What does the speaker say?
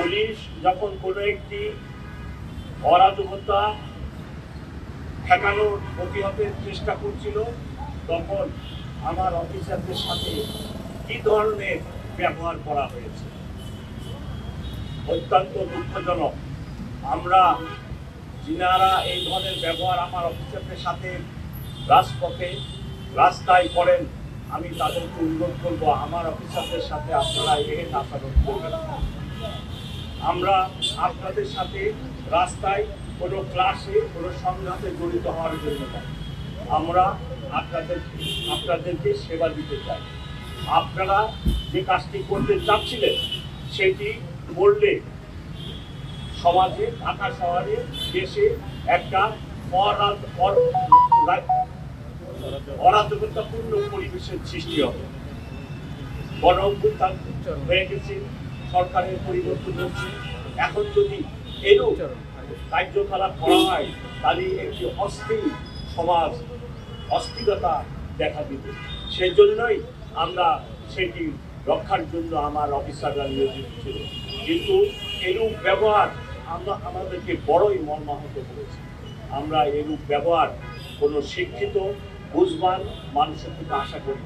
Police যখন কোনো একটি অরাজকতা ঠেকানোর প্রতিহতের চেষ্টা করছিল, তখন আমার অফিসারদের সাথে কি ধরনের ব্যবহার করা হয়েছে অত্যন্ত দুঃখজনক। আমরা যিনারা এই ধরনের ব্যবহার আমার অফিসারদের সাথে রাজপথে রাস্তায় করেন, আমি তাদেরকে অনুরোধ করবো আমার অফিসারদের সাথে আপনারা এর আচরণ করবেন না। আমরা আপনাদের সাথে রাস্তায় কোনো ক্লাসে কোনো সংঘাতে জড়িত হওয়ার জন্য নয়, আমরা আপনাদেরকে সেবা দিতে চাই। আপনারা যে কাজটি করতে চাচ্ছিলেন সেটি করলে সমাজে, ঢাকা শহরে, দেশে একটা অরাজকতাপূর্ণ পরিবেশের সৃষ্টি হবে। গণ অভ্যুত্থান হয়ে গেছে, সরকারের পরিবর্তন হচ্ছে, এখন যদি এরূপ কার্যকলাপ করা হয় তাহলে একটি অস্থির সমাজ, অস্থিরতা দেখা দিবে। সেজন্যই আমরা সেটি রক্ষার জন্য আমার অফিসাররা নিয়োজিত ছিল। কিন্তু এরূপ ব্যবহার আমাদেরকে বড়ই মর্মাহত করেছে। আমরা এরূপ ব্যবহার কোনো শিক্ষিত বুঝবান মানুষের থেকে আশা করি।